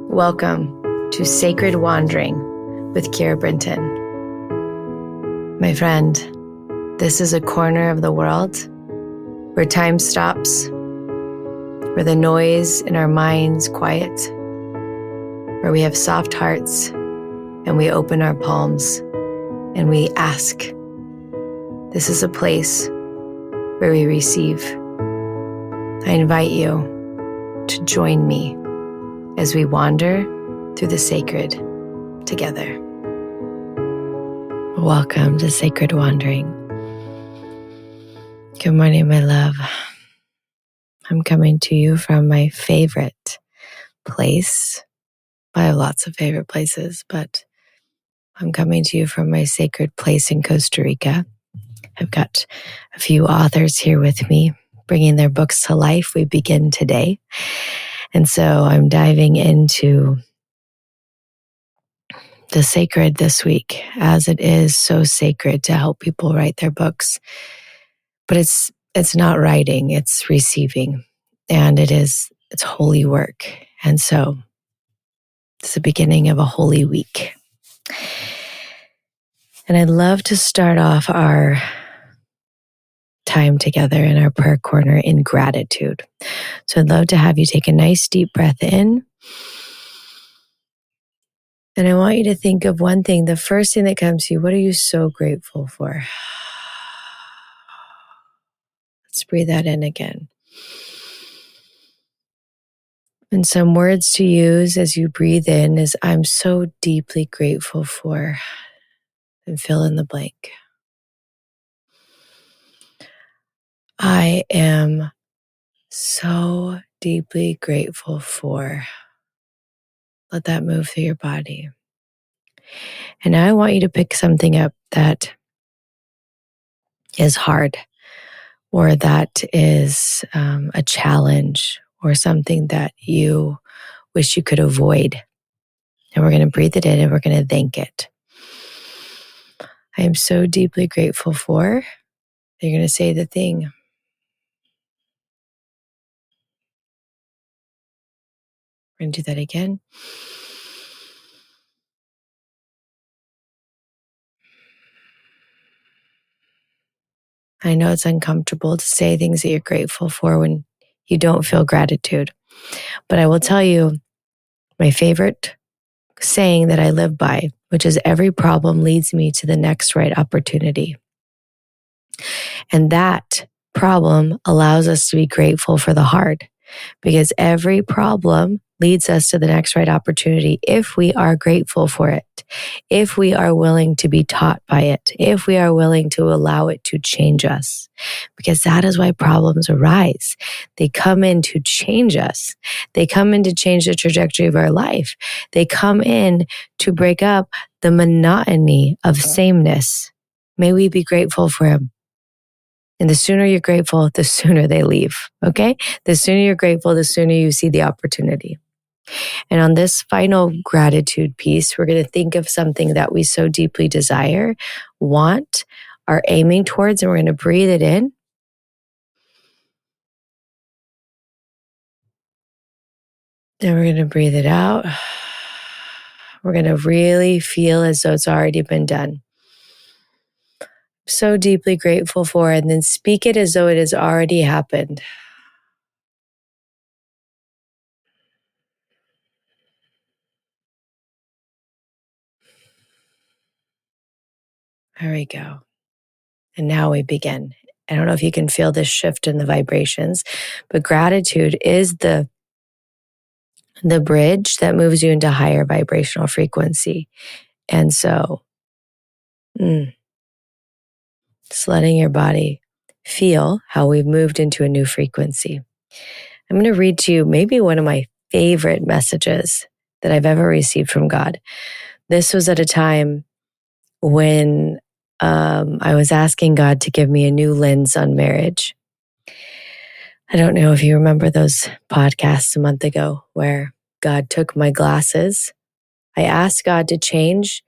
Welcome to Sacred Wandering with Keira Brinton. My friend, this is a corner of the world where time stops, where the noise in our minds quiet, where we have soft hearts and we open our palms and we ask. This is a place where we receive. I invite you to join me as we wander through the sacred together. Welcome to Sacred Wandering. Good morning, my love. I'm coming to you from my favorite place. I have lots of favorite places, but I'm coming to you from my sacred place in Costa Rica. I've got a few authors here with me, bringing their books to life. We begin today. And so I'm diving into the sacred this week, as it is so sacred to help people write their books. But it's not writing, it's receiving. And it's holy work. And so it's the beginning of a holy week. And I'd love to start off our time together in our prayer corner in gratitude. So I'd love to have you take a nice deep breath in. And I want you to think of one thing, the first thing that comes to you. What are you so grateful for? Let's breathe that in again. And some words to use as you breathe in is, I'm so deeply grateful for, and fill in the blank. I am so deeply grateful for. Let that move through your body. And now I want you to pick something up that is hard, or that is a challenge, or something that you wish you could avoid. And we're going to breathe it in and we're going to thank it. I am so deeply grateful for. You're going to say the thing. We're going to do that again. I know it's uncomfortable to say things that you're grateful for when you don't feel gratitude. But I will tell you my favorite saying that I live by, which is, every problem leads me to the next right opportunity. And that problem allows us to be grateful for the hard, because every problem leads us to the next right opportunity if we are grateful for it, if we are willing to be taught by it, if we are willing to allow it to change us, because that is why problems arise. They come in to change us. They come in to change the trajectory of our life. They come in to break up the monotony of sameness. May we be grateful for him. And the sooner you're grateful, the sooner they leave, okay? The sooner you're grateful, the sooner you see the opportunity. And on this final gratitude piece, we're going to think of something that we so deeply desire, want, are aiming towards, and we're going to breathe it in. Then we're going to breathe it out. We're going to really feel as though it's already been done. So deeply grateful for, and then speak it as though it has already happened. There we go. And now we begin. I don't know if you can feel this shift in the vibrations, but gratitude is the bridge that moves you into higher vibrational frequency. And so, just letting your body feel how we've moved into a new frequency. I'm going to read to you maybe one of my favorite messages that I've ever received from God. This was at a time when I was asking God to give me a new lens on marriage. I don't know if you remember those podcasts a month ago where God took my glasses. I asked God to change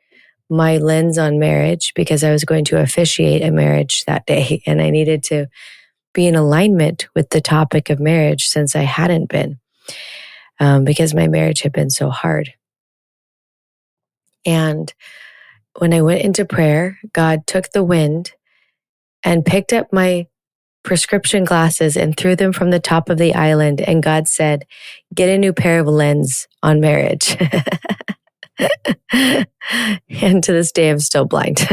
my lens on marriage because I was going to officiate a marriage that day, and I needed to be in alignment with the topic of marriage since I hadn't been. because my marriage had been so hard. And when I went into prayer, God took the wind and picked up my prescription glasses and threw them from the top of the island. And God said, get a new pair of lens on marriage. And to this day, I'm still blind.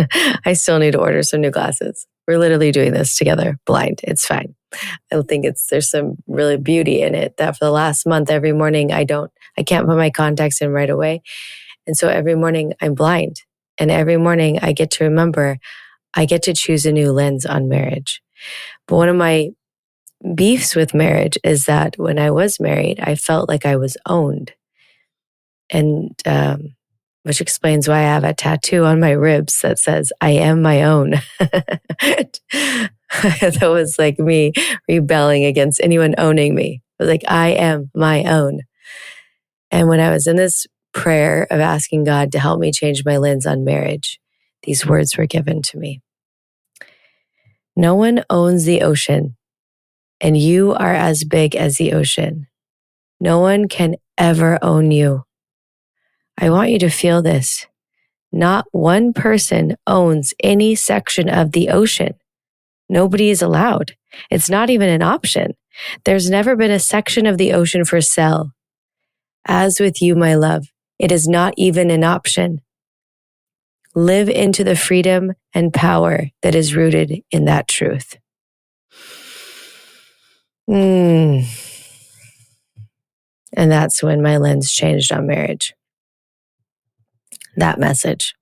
I still need to order some new glasses. We're literally doing this together, blind. It's fine. I think there's some really beauty in it that for the last month, every morning, I can't put my contacts in right away. And so every morning I'm blind. And every morning I get to remember, I get to choose a new lens on marriage. But one of my beefs with marriage is that when I was married, I felt like I was owned. And, which explains why I have a tattoo on my ribs that says, I am my own. That was like me rebelling against anyone owning me. It was like, I am my own. And when I was in this prayer of asking God to help me change my lens on marriage, these words were given to me. No one owns the ocean, and you are as big as the ocean. No one can ever own you. I want you to feel this. Not one person owns any section of the ocean. Nobody is allowed. It's not even an option. There's never been a section of the ocean for sale. As with you, my love, it is not even an option. Live into the freedom and power that is rooted in that truth. And that's when my lens changed on marriage. That message.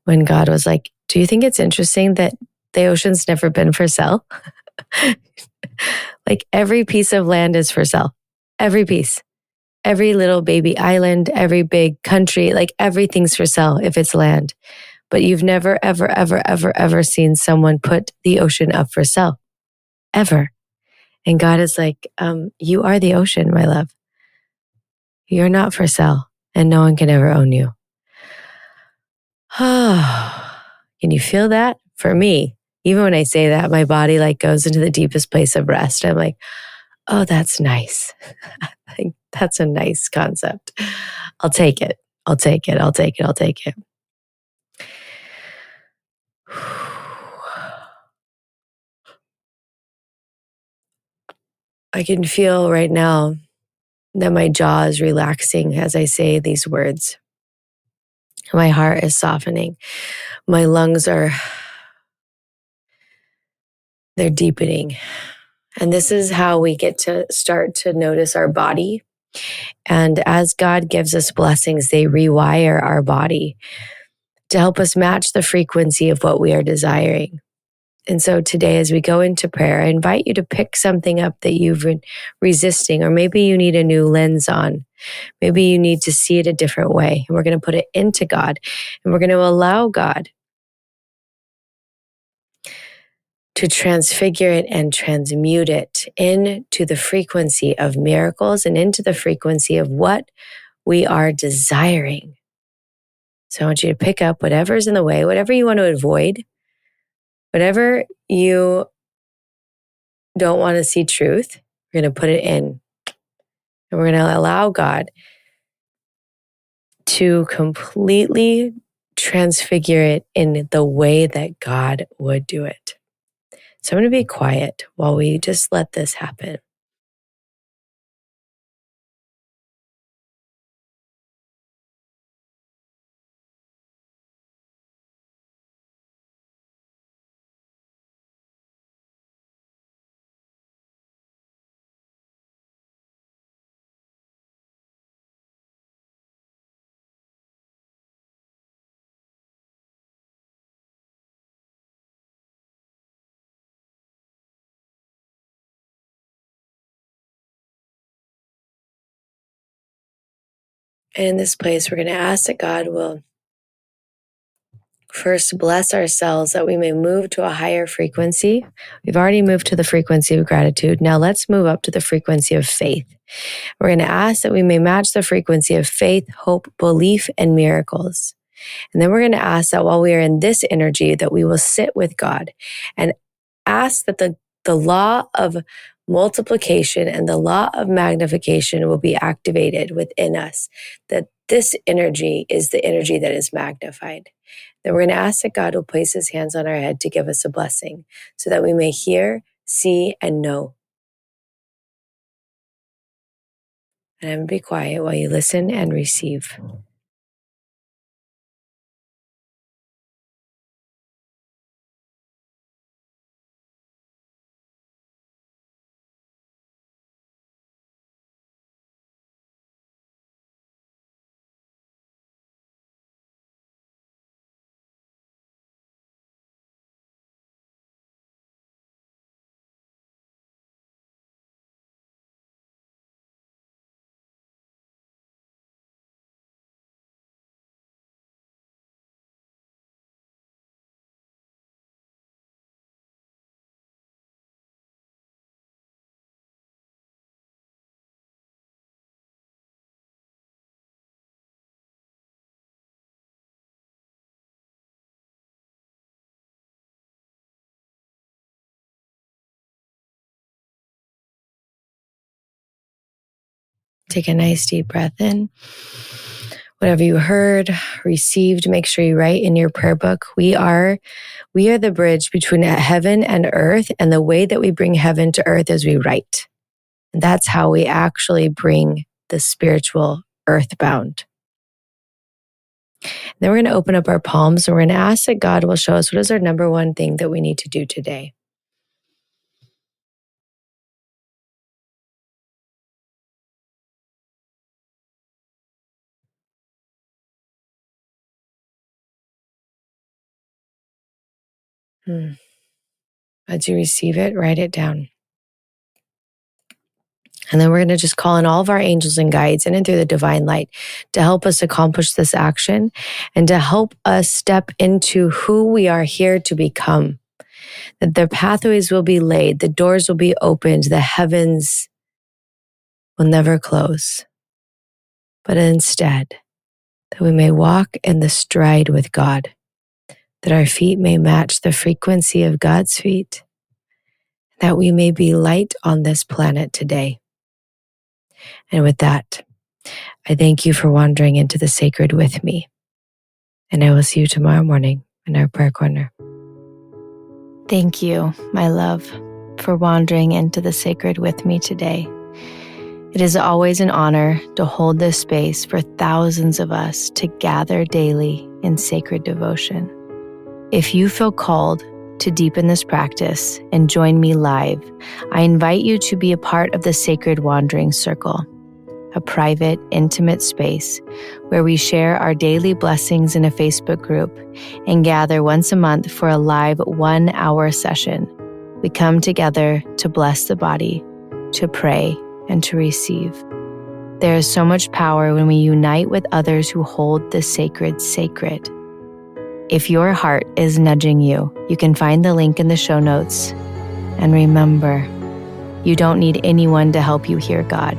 When God was like, do you think it's interesting that the ocean's never been for sale? Like every piece of land is for sale. Every piece. Every little baby island, every big country, like everything's for sale if it's land. But you've never, ever, ever, ever, ever seen someone put the ocean up for sale. Ever. And God is like, you are the ocean, my love. You're not for sale, and no one can ever own you. Can you feel that? For me, even when I say that, my body like goes into the deepest place of rest. I'm like, oh, that's nice. I think that's a nice concept. I'll take it. I'll take it. I'll take it. I'll take it. I can feel right now that my jaw is relaxing as I say these words. My heart is softening. My lungs they're deepening. And this is how we get to start to notice our body. And as God gives us blessings, they rewire our body to help us match the frequency of what we are desiring. And so today, as we go into prayer, I invite you to pick something up that you've been resisting, or maybe you need a new lens on. Maybe you need to see it a different way. And we're going to put it into God, and we're going to allow God to transfigure it and transmute it into the frequency of miracles and into the frequency of what we are desiring. So I want you to pick up whatever's in the way, whatever you want to avoid, whatever you don't want to see truth, we're going to put it in. And we're going to allow God to completely transfigure it in the way that God would do it. So I'm going to be quiet while we just let this happen. And in this place, we're going to ask that God will first bless ourselves that we may move to a higher frequency. We've already moved to the frequency of gratitude. Now let's move up to the frequency of faith. We're going to ask that we may match the frequency of faith, hope, belief, and miracles. And then we're going to ask that while we are in this energy, that we will sit with God and ask that the law of multiplication and the law of magnification will be activated within us, that this energy is the energy that is magnified. Then we're going to ask that God will place his hands on our head to give us a blessing so that we may hear, see, and know. And I'm going to be quiet while you listen and receive. Take a nice deep breath in. Whatever you heard, received, make sure you write in your prayer book. We are the bridge between heaven and earth, and the way that we bring heaven to earth is we write. And that's how we actually bring the spiritual earthbound. Then we're going to open up our palms and we're going to ask that God will show us what is our number one thing that we need to do today. As you receive it, write it down. And then we're going to just call in all of our angels and guides in and through the divine light to help us accomplish this action and to help us step into who we are here to become. That the pathways will be laid, the doors will be opened, the heavens will never close. But instead, that we may walk in the stride with God, that our feet may match the frequency of God's feet, that we may be light on this planet today. And with that, I thank you for wandering into the sacred with me. And I will see you tomorrow morning in our prayer corner. Thank you, my love, for wandering into the sacred with me today. It is always an honor to hold this space for thousands of us to gather daily in sacred devotion. If you feel called to deepen this practice and join me live, I invite you to be a part of the Sacred Wandering Circle, a private, intimate space where we share our daily blessings in a Facebook group and gather once a month for a live 1-hour session. We come together to bless the body, to pray, and to receive. There is so much power when we unite with others who hold the sacred sacred. If your heart is nudging you, you can find the link in the show notes. And remember, you don't need anyone to help you hear God.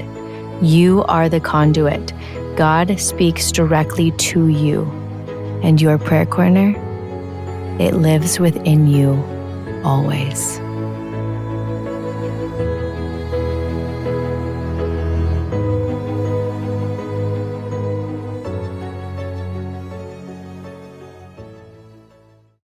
You are the conduit. God speaks directly to you. And your prayer corner, it lives within you always.